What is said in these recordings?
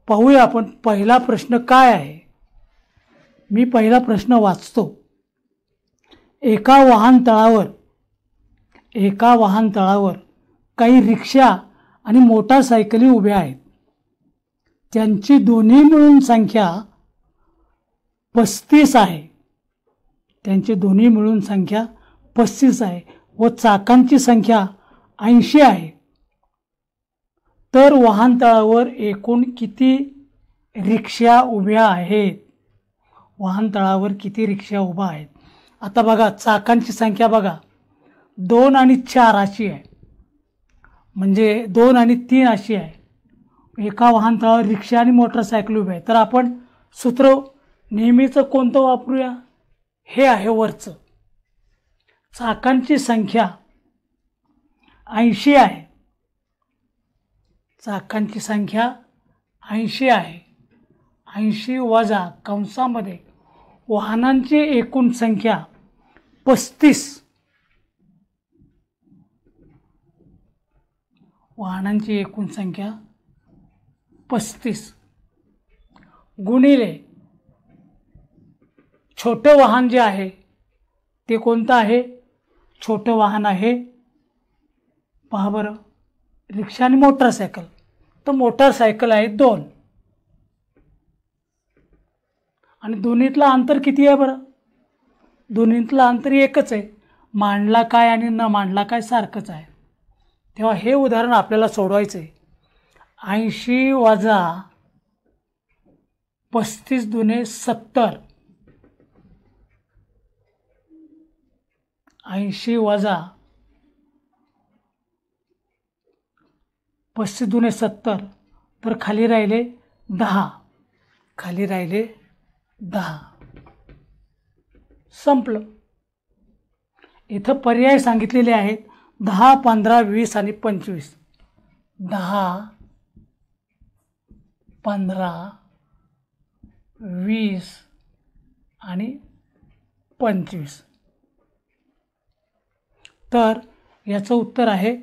पाहूया आपण पहिला प्रश्न काय आहे. मी पहिला प्रश्न वाचतो. एका वाहनतळावर काही रिक्षा आणि मोटारसायकली उभ्या आहेत. त्यांची दोन्ही मिळून संख्या 35 आहे. त्यांची दोन्ही मिळून संख्या 35 आहे व चाकांची संख्या 80 आहे. तर वाहनतळावर एकूण किती रिक्षा उभ्या आहेत? वाहनतळावर किती रिक्षा उभ्या आहेत? आता बघा, चाकांची संख्या बघा 2 आणि 4 अशी आहे, म्हणजे 2 आणि 3 अशी आहे. एका वाहनतळावर रिक्षा आणि मोटरसायकल उभे आहे. तर आपण सूत्र नेहमीचं कोणतं वापरूया? हे आहे वरचं. चाकांची संख्या 80 आहे. चाकांची संख्या 80 आहे. 80 वजा कंसामध्ये वाहनांची एकूण संख्या 35. वाहनांची एकूण संख्या 35 गुणिले छोटं वाहन जे आहे ते कोणतं आहे? छोटं वाहन आहे, पहा बरं, रिक्षा आणि मोटरसायकल. तर मोटरसायकल आहे 2 आणि दोन्हीतलं अंतर किती आहे बरं? दोन्हीतलं अंतर एकच आहे. मांडला काय आणि न मांडला काय सारखंच आहे. तेव्हा हे उदाहरण आपल्याला सोडवायचं आहे. 80 वजा 35 दुने 70. 80 वजा 35 दुने 70. तर खाली राहिले 10. खाली राहिले 10. संपलं. इथं पर्याय सांगितलेले आहेत 10, 15, 20 आणि 25. 10, 15, 20 आणि 25. तर याचं उत्तर आहे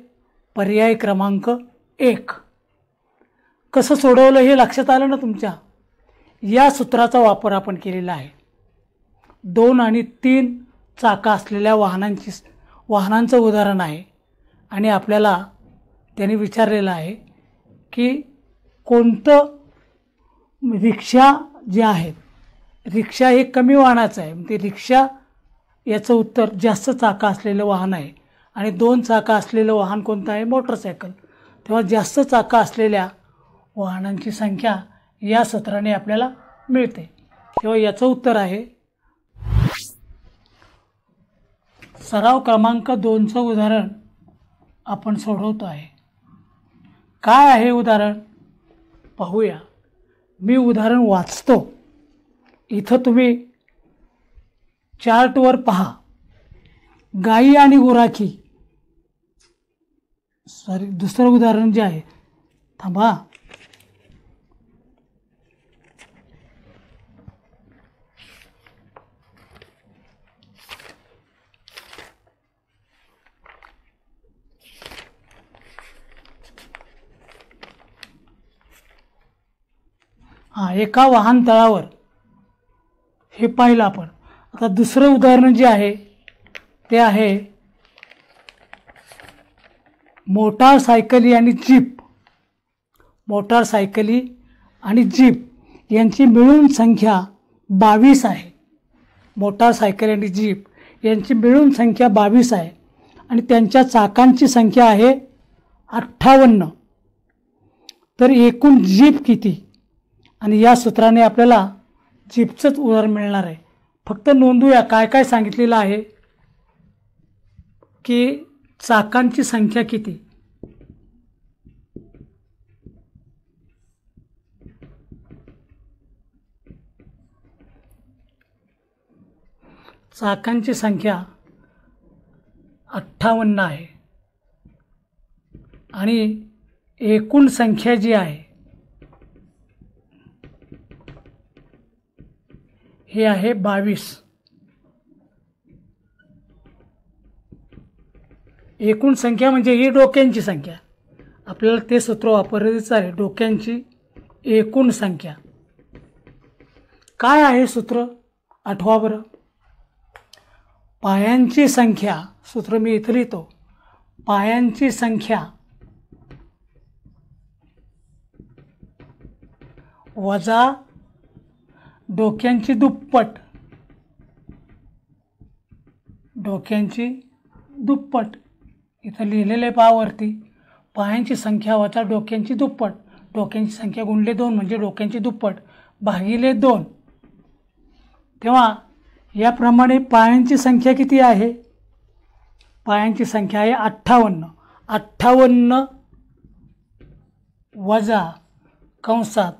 पर्याय क्रमांक 1. कसं सोडवलं हे लक्षात आलं ना तुमच्या? या सूत्राचा वापर आपण केलेला आहे. 2 आणि 3 चाका असलेल्या वाहनांचं उदाहरण आहे आणि आपल्याला त्यांनी विचारलेलं आहे की कोणतं रिक्षा जे आहेत, रिक्षा हे कमी वाहनाचं आहे, ते रिक्षा याचं उत्तर जास्त चाका असलेलं वाहन आहे आणि 2 चाका असलेलं वाहन कोणतं आहे? मोटरसायकल. तेव्हा जास्त चाका असलेल्या वाहनांची संख्या या सूत्राने आपल्याला मिळते. तेव्हा याचं उत्तर आहे सराव क्रमांक 2चं उदाहरण आपण सोडवतो आहे. काय आहे उदाहरण? पाहूया. मी उदाहरण वाचतो. इथं तुम्ही चार्टवर पहा. गाई आणि गुराखी, दुसरं उदाहरण जे आहे, थांबा, एका वाहनतळावर हे पाहिलं आपण. आता दुसरं उदाहरण जे आहे ते आहे मोटारसायकली आणि जीप. मोटारसायकली आणि जीप यांची मिळून संख्या 22 आहे. मोटारसायकल आणि जीप यांची मिळून संख्या 22 आहे आणि त्यांच्या चाकांची संख्या आहे 58. तर एकूण जीप किती? आणि या सूत्राने आपल्याला जीपचंच उदाहरण मिळणार आहे. फक्त नोंदूया काय काय सांगितलेलं आहे की चाकांची संख्या किती. चाकांची संख्या 58 आहे आणि एकूण संख्या जी आहे हे आहे 22. एकूण संख्या म्हणजे ही डोक्यांची संख्या. आपल्याला ते सूत्र वापरायचं आहे. डोक्यांची एकूण संख्या. काय आहे सूत्र आठवा बरं. पायांची संख्या, सूत्र मी इथं लिहितो, पायांची संख्या वजा डोक्यांची दुप्पट. डोक्यांची दुप्पट इथं लिहिलेलं आहे पावरती. पायांची संख्या वजा डोक्यांची दुप्पट. डोक्यांची संख्या गुणले 2 म्हणजे डोक्यांची दुप्पट भागिले 2. तेव्हा याप्रमाणे पायांची संख्या किती आहे. पायांची संख्या आहे 58. 58 वजा कंसात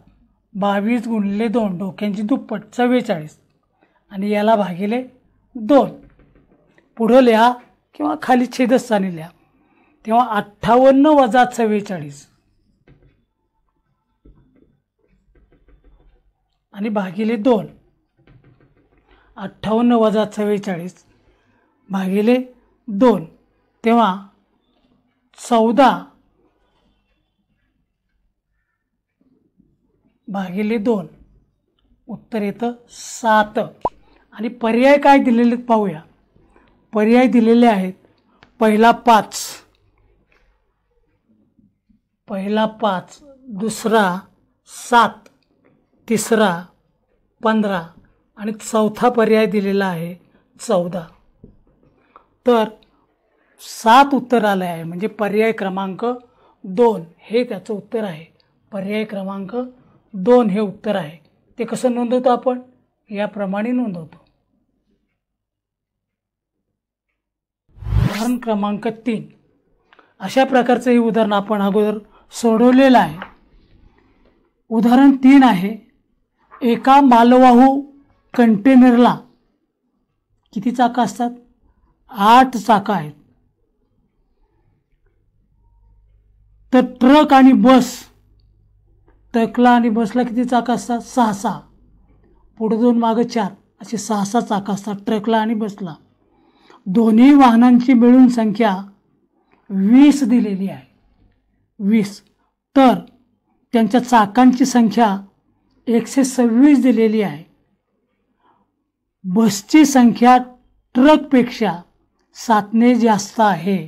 22 गुणिले 2 डोक्यांची दुप्पट 44 आणि याला भागिले 2. पुढं लिहा किंवा खाली छेदस्थानी लिहा. तेव्हा 58 वजा 44 आणि भागिले 2. 58 वजा 44 भागिले 2. तेव्हा 14 भागिले 2. उत्तर येतं 7. आणि पर्याय काय दिलेले पाहूया. पर्याय दिलेले आहेत. पहिला 5, दुसरा 7, तिसरा 15 आणि चौथा पर्याय दिलेला आहे 14. तर 7 उत्तर आलं आहे. म्हणजे पर्याय क्रमांक 2 हे त्याचं उत्तर आहे. पर्याय क्रमांक 2 हे उत्तर आहे. ते कसं नोंदवतो आपण, याप्रमाणे नोंदवतो. उदाहरण क्रमांक 3. अशा प्रकारचं हे उदाहरण आपण अगोदर सोडवलेलं आहे. उदाहरण 3 आहे. एका मालवाहू कंटेनरला किती चाकं असतात. 8 चाकं आहेत. तर ट्रक आणि बस, ट्रकला आणि बसला किती चाकं असतात. 6. पुढे 2 मागं 4 असे 6 चाकं असतात ट्रकला आणि बसला. दोन्ही वाहनांची मिळून संख्या 20 दिलेली आहे. 20. तर त्यांच्या चाकांची संख्या 126 दिलेली आहे. बसची संख्या ट्रकपेक्षा 7ने जास्त आहे.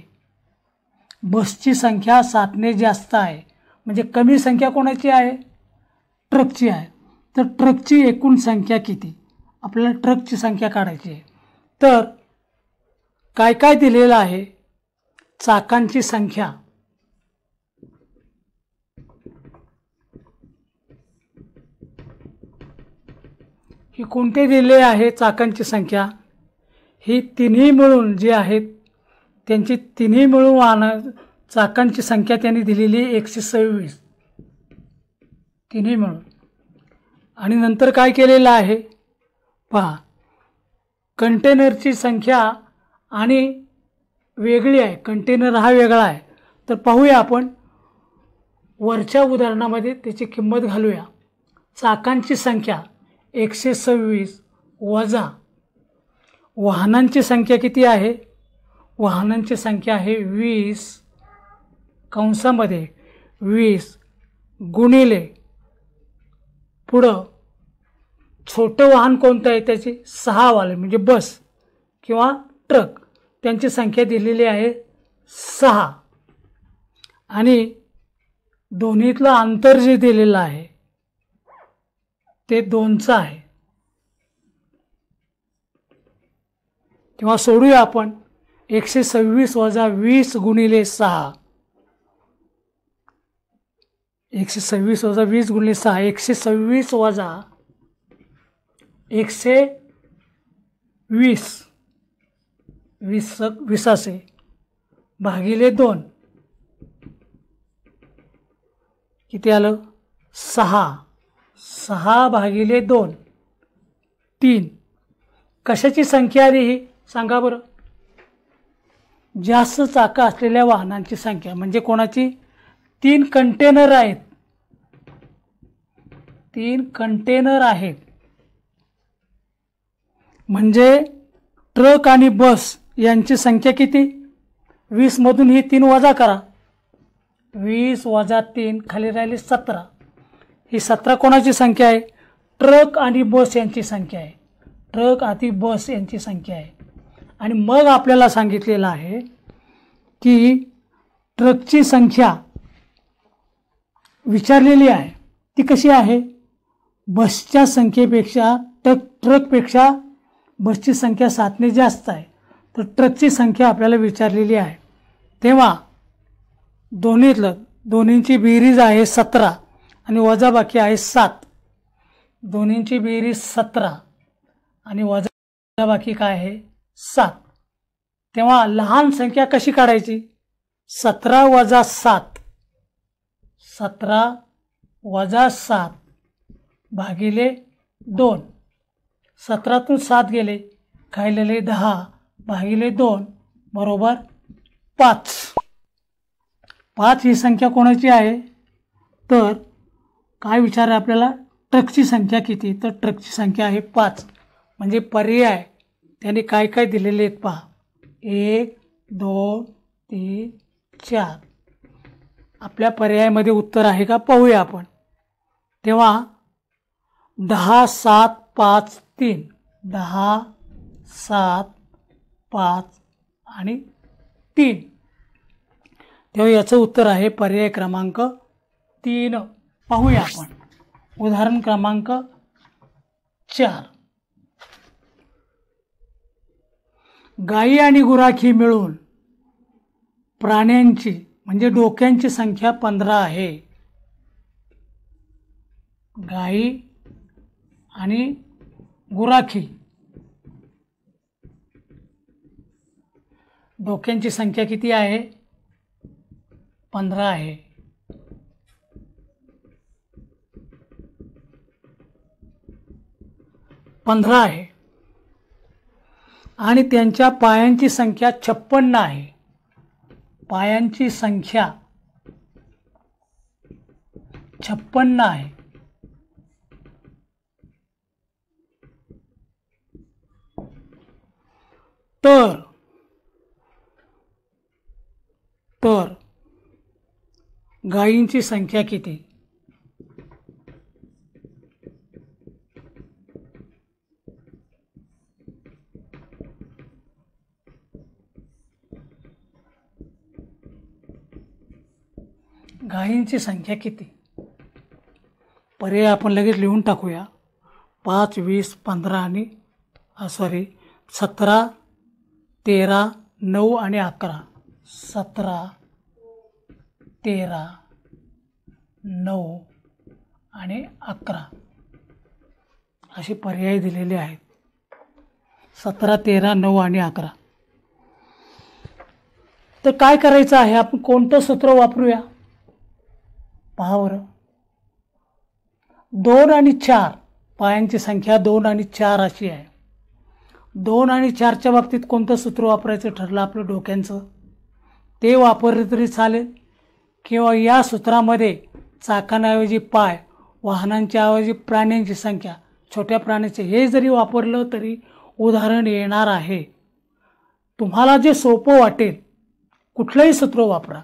बसची संख्या 7ने जास्त आहे. म्हणजे कमी संख्या कोणाची आहे, ट्रकची आहे. तर ट्रकची एकूण संख्या किती, आपल्याला ट्रकची संख्या काढायची आहे. तर काय काय दिलेलं आहे. चाकांची संख्या ही कोणते दिले आहे. चाकांची संख्या ही तिन्ही मिळून जे आहेत त्यांची तिन्ही मिळून वाहन चाकांची संख्या त्यांनी दिलेली 126 तिन्ही मिळून. आणि नंतर काय केलेलं आहे पहा, कंटेनरची संख्या आणि वेगळी आहे. कंटेनर हा वेगळा आहे. तर पाहूया आपण वरच्या उदाहरणामध्ये त्याची किंमत घालूया. चाकांची संख्या 126 वजा वाहनांची संख्या किती आहे. वाहनांची संख्या आहे 20 कंसामध्ये 20 गुणिले पुढं छोटं वाहन कोणतं आहे त्याची 6 वाले म्हणजे बस किंवा ट्रक, त्यांची संख्या दिलेली आहे 6 आणि दोन्हीतलं अंतर जे दिलेलं आहे ते 2चं आहे. तेव्हा सोडूया आपण. 126 वजा 20 गुणिले 6. 126 वजा 20 गुणिले 6. 126 वजा 120 20 भागिले 2 किती आलं 6 भागिले 2 3. कशाची संख्या आली ही सांगा बरं. जास्त चाकं असलेल्या वाहनांची संख्या म्हणजे कोणाची. 3 कंटेनर आहेत. 3 कंटेनर आहेत म्हणजे ट्रक आणि बस यांची संख्या किती. 20 मधून ही 3 वजा करा. 20 वजा 3 खाली राहिले 17. ही 17 कोणाची संख्या आहे? ट्रक आणि बस यांची संख्या आहे. ट्रक आणि बस यांची संख्या आहे. आणि मग आपल्याला सांगितलेलं आहे की ट्रकची संख्या विचारलेली आहे ती कशी आहे? बसच्या संख्येपेक्षा ट्रकपेक्षा बसची संख्या 7ने जास्त आहे. तर ट्रकची संख्या आपल्याला विचारलेली आहे. तेव्हा दोन्हींची बेरीज आहे 17 आणि वजाबाकी आहे 7. दोन्हींची बेरीज 17 आणि वजाबाकी काय आहे? 7. तेव्हा लहान संख्या कशी काढायची? 17 वजा 7, 17 वजा 7 भागिले 2. 17तून 7 गेले, खायलेले 10 भागिले 2 बरोबर 5. 5 ही संख्या कोणाची आहे? तर काय विचार आहे आपल्याला? ट्रकची संख्या किती? तर ट्रकची संख्या आहे 5. म्हणजे पर्याय त्याने काय काय दिलेले आहेत पहा. 1 2 3 4. आपल्या पर्यायामध्ये उत्तर आहे का पाहूया आपण. तेव्हा 10 7 5 3, 10 7 5 आणि 3. तेव्हा याचं उत्तर आहे पर्याय क्रमांक 3. पाहूया आपण उदाहरण क्रमांक 4. गायी आणि गुराखी मिळून प्राण्यांची म्हणजे डोक्यांची संख्या 15 आहे. गायी आणि गुराखी डोक्यांची संख्या किती आहे? 15 आहे. आणि त्यांच्या पायांची संख्या 56 आहे. पायांची संख्या 56 आहे. तर गायींची संख्या किती? गायींची संख्या किती? पर्याय आपण लगेच लिहून टाकूया. 5 20 15 आणि 17 13 9 आणि 11. 17 13 9 आणि 11 असे पर्याय दिलेले आहेत. 17 13 9 आणि 11. तर काय करायचं आहे? आपण कोणतं सूत्र वापरूया पहा बरं. 2 आणि 4 पायांची संख्या 2 आणि 4 अशी आहे. 2 आणि 4च्या बाबतीत कोणतं सूत्र वापरायचं ठरलं आपलं डोक्यांचं? ते वापरले तरी चालेल किंवा या सूत्रामध्ये चाकांऐवजी पाय, वाहनांच्या ऐवजी प्राण्यांची संख्या, छोट्या प्राण्याचे हे जरी वापरलं तरी उदाहरण येणार आहे. तुम्हाला जे सोपं वाटेल कुठलंही सूत्र वापरा.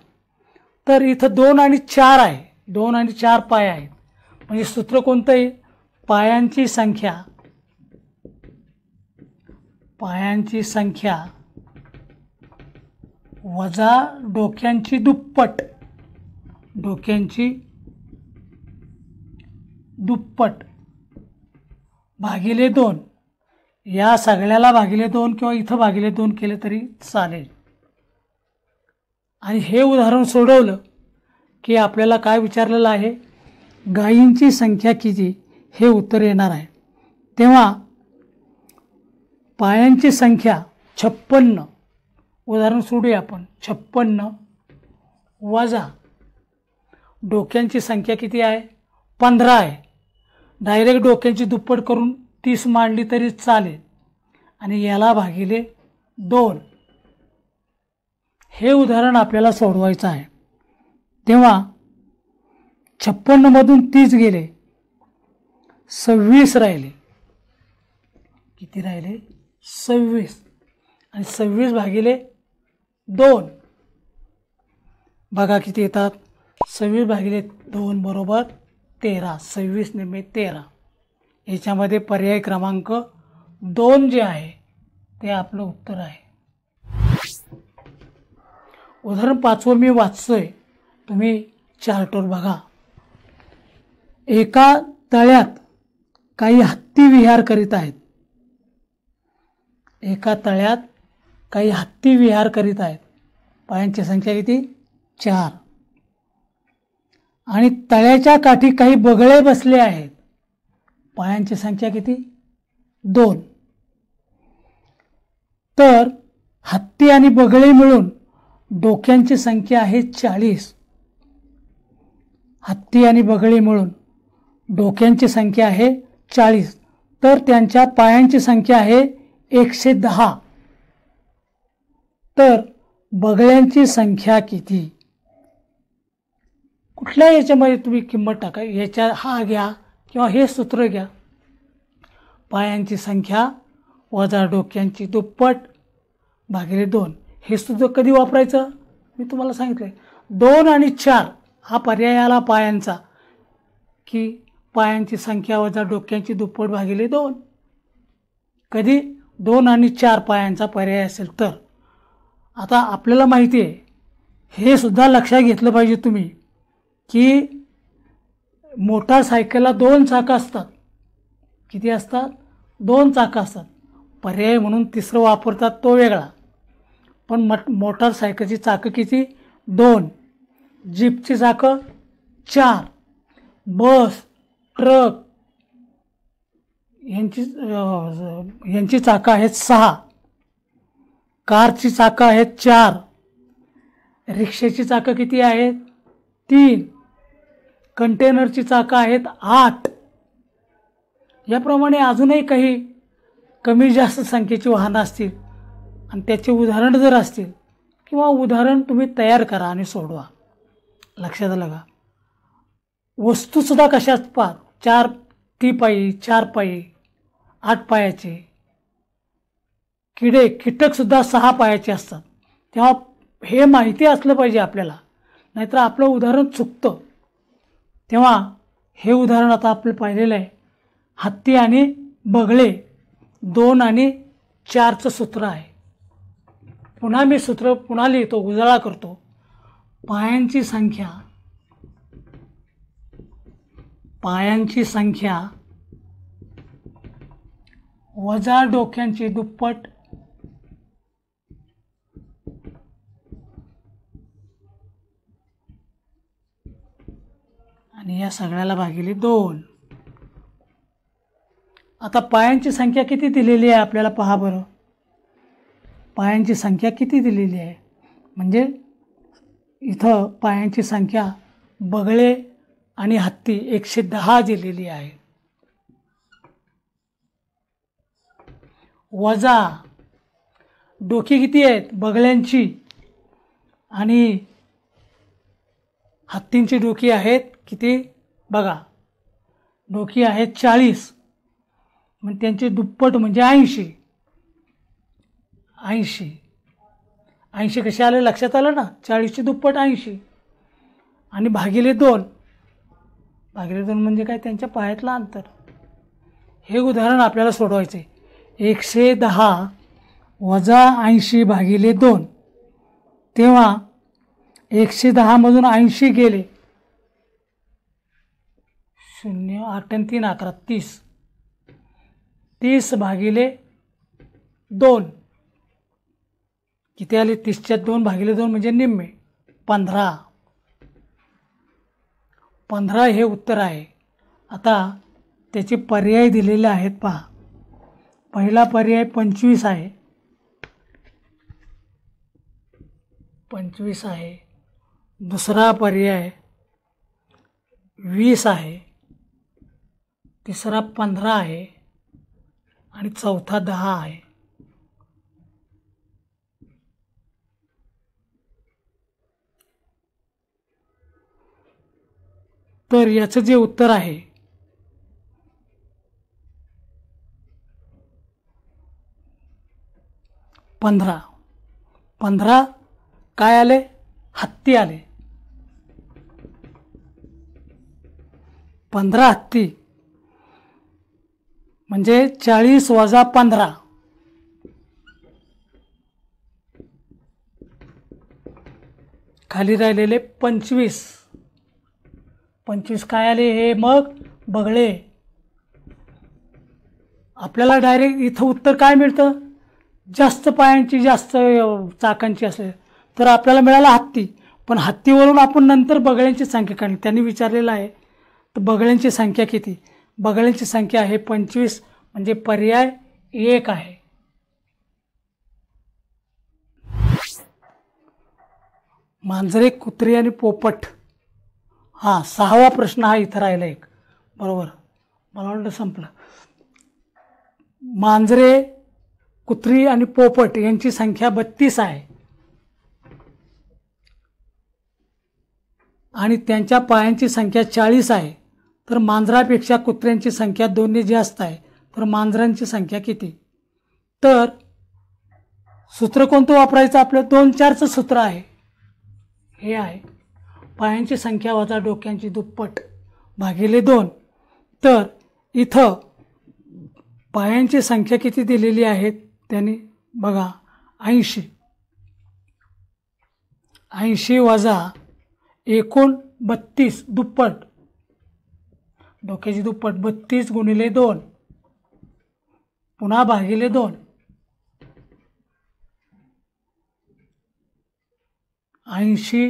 तर इथं 2 आणि 4 आहे. 2 आणि 4 पाय आहेत. म्हणजे सूत्र कोणतं आहे? पायांची संख्या वजा डोक्यांची दुप्पट भागिले 2. या सगळ्याला भागिले 2 किंवा इथं भागिले 2 केले तरी चालेल. आणि हे उदाहरण सोडवलं की आपल्याला काय विचारलेलं आहे? गायींची संख्या किती हे उत्तर येणार आहे. तेव्हा पायांची संख्या 56. उदाहरण सोडूया आपण. 56 वजा डोक्यांची संख्या किती आहे? 15 आहे. डायरेक्ट डोक्यांची दुप्पट करून 30 मांडली तरी चालेल. आणि याला भागिले 2. हे उदाहरण आपल्याला सोडवायचं आहे. तेव्हा 56 मधून 30 गेले, 26 राहिले. किती राहिले? 26. आणि 26 भागिले 2 बघा किती येतात? 26 भागिले 2 बरोबर 13, 26 निम्मे 13. याच्यामध्ये पर्याय क्रमांक 2 जे आहे ते आपलं उत्तर आहे. उदाहरण 5वं मी वाचतोय, तुम्ही चार्टवर बघा. एका तळ्यात काही हत्ती विहार करीत आहेत. एका तळ्यात काही हत्ती विहार करीत आहेत. पायांची संख्या किती? 4. आणि तळ्याच्या काठी काही बगळे बसले आहेत. पायांची संख्या किती? 2. तर हत्ती आणि बगळे मिळून डोक्यांची संख्या आहे 40. हत्ती आणि बगळे मिळून डोक्यांची संख्या आहे 40. तर त्यांच्या पायांची संख्या आहे 110. तर बगळ्यांची संख्या किती? कुठल्या याच्यामध्ये तुम्ही किंमत टाका. याच्या हा घ्या किंवा हे सूत्र घ्या. पायांची संख्या वजा डोक्यांची दुप्पट भागिले 2. हे सूत्र कधी वापरायचं मी तुम्हाला सांगितलं आहे. 2 आणि 4 हा पर्याय आला पायांचा, की पायांची संख्या वजा डोक्यांची दुप्पट भागिले 2. कधी 2 आणि 4 पायांचा पर्याय असेल तर. आता आपल्याला माहिती आहे, हे सुद्धा लक्षात घेतलं पाहिजे तुम्ही, की मोटारसायकलला 2 चाकं असतात. किती असतात? 2 चाकं असतात. पर्याय म्हणून तिसरं वापरतात तो वेगळा, पण मोटारसायकलची चाकं किती? 2. जीपची चाकं 4. बस, ट्रक यांची चाकं आहेत 6. कारची चाकं आहेत 4. रिक्षाची चाकं किती आहेत? 3. कंटेनरची चाकं आहेत 8. याप्रमाणे अजूनही काही कमी जास्त संख्येची वाहनं असतील आणि त्याचे उदाहरण जर असतील, किंवा उदाहरण तुम्ही तयार करा आणि सोडवा. लक्षात आलं का? वस्तूसुद्धा कशात पार 4 टिपाई, 4 पायी, 8 पायाचे. कीटकसुद्धा 6 पायाचे असतात. तेव्हा हे माहिती असलं पाहिजे आपल्याला, नाहीतर आपलं उदाहरण चुकतं. तेव्हा हे उदाहरण आता आपलं पाहिलेलं आहे. हत्ती आणि बगळे 2 आणि 4चं सूत्र आहे. पुन्हा मी सूत्र पुन्हा लिहितो, उजाळा करतो. पायांची संख्या वजा डोक्यांची दुप्पट आणि या सगळ्याला भागिले 2. आता पायांची संख्या किती दिलेली आहे आपल्याला पहा बरं. पायांची संख्या किती दिलेली आहे म्हणजे इथं पायांची संख्या बगळे आणि हत्ती 110 दिलेली आहे. वजा डोकी किती आहेत बगळ्यांची आणि हत्तींची डोकी आहेत किती बघा. डोकी आहेत 40, मग त्यांची दुप्पट म्हणजे 80. 80 कसे आले लक्षात आलं ना? 40ची दुप्पट 80 आणि भागिले 2. भागिले 2 म्हणजे काय? त्यांच्या पायातलं अंतर. हे उदाहरण आपल्याला सोडवायचं आहे. 110 वजा 80 भागिले 2. तेव्हा 110 मधून 80 गेले 0, 8 आणि 3 11 30. 30 भागिले 2 किती आले? 30च्या 2 भागिले 2 म्हणजे निम्मे 15. 15 हे उत्तर आहे. आता त्याचे पर्याय दिलेले आहेत पहा. पहिला पर्याय 25 आहे. 25 आहे. दुसरा पर्याय 20 आहे. तिसरा 15 आहे आणि चौथा 10 आहे. तर याचं जे उत्तर आहे 15. 15 काय आले? हत्ती आले. 15 हत्ती म्हणजे 40 वजा 15, खाली राहिलेले 25. 25 काय आले हे मग बगळे. आपल्याला डायरेक्ट इथं उत्तर काय मिळतं, जास्त पायांची जास्त चाकांची असेल तर आपल्याला मिळाला हत्ती. पण हत्तीवरून आपण नंतर बगळ्यांची संख्या काढली. त्यांनी विचारलेलं आहे तर बगळ्यांची संख्या किती. बगळ्यांची संख्या आहे 25 म्हणजे पर्याय 1 आहे. मांजरे, कुत्री आणि पोपट. हां, 6वा प्रश्न हा इथं राहिला एक. बरोबर, मला वाटलं संपलं. मांजरे, कुत्री आणि पोपट यांची संख्या 32 आहे आणि त्यांच्या पायांची संख्या 40 आहे. तर मांजरापेक्षा कुत्र्यांची संख्या 2 ने जास्त आहे. तर मांजरांची संख्या किती. तर सूत्र कोणतं वापरायचं, आपलं 2-4चं सूत्र आहे. हे आहे पायांची संख्या वजा डोक्यांची दुप्पट भागिले 2. तर इथं पायांची संख्या किती दिलेली आहेत त्यांनी बघा, 80. 80 वजा एकूण 32 दुप्पट, डोक्याची दुप्पट 32 गुणिले 2 पुन्हा भागिले 2. 80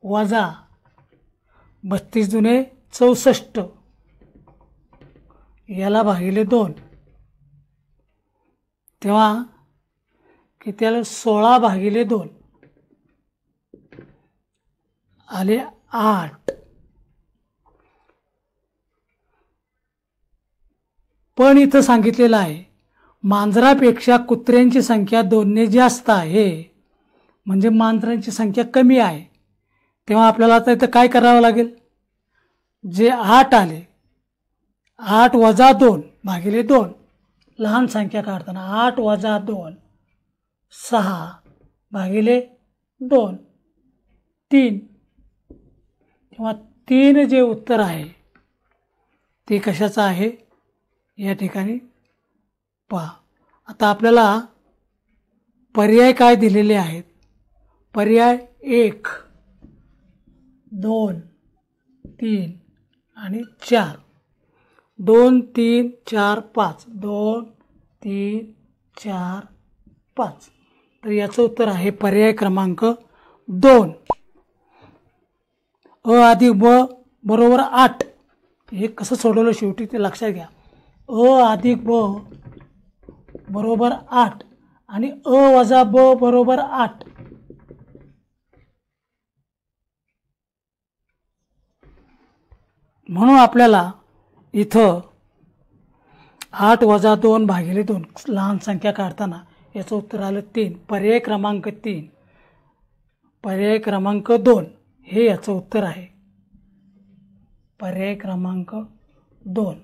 वजा 32 दुने 64 याला भागिले 2. तेव्हा किती आलं, 16 भागिले 2 आले 8. पण इथं सांगितलेलं आहे मांजरापेक्षा कुत्र्यांची संख्या 2 ने जास्त आहे, म्हणजे मांजरांची संख्या कमी आहे. तेव्हा आपल्याला आता इथं काय करावं लागेल, जे 8 आले 8 वजा 2 भागिले 2, लहान संख्या काढताना 8 वजा 2 6 भागिले 2 3. किंवा 3 जे उत्तर आहे ते कशाचं आहे या ठिकाणी पहा. आता आपल्याला पर्याय काय दिलेले आहेत, पर्याय 1 2 3 आणि 4. 2 3 4 5 2 3 4 5. तर याचं उत्तर आहे पर्याय क्रमांक 2. अ अधिक ब बरोबर 8. हे कसं सोडवलं शेवटी ते लक्षात घ्या. अ अधिक ब बरोबर 8 आणि अ वजा ब बरोबर 8. म्हणून आपल्याला इथं 8 वजा 2 भागिले 2 लहान संख्या काढताना याचं उत्तर आलं 3. पर्याय क्रमांक 3, पर्याय क्रमांक 2 हे याचं उत्तर आहे. पर्याय क्रमांक 2.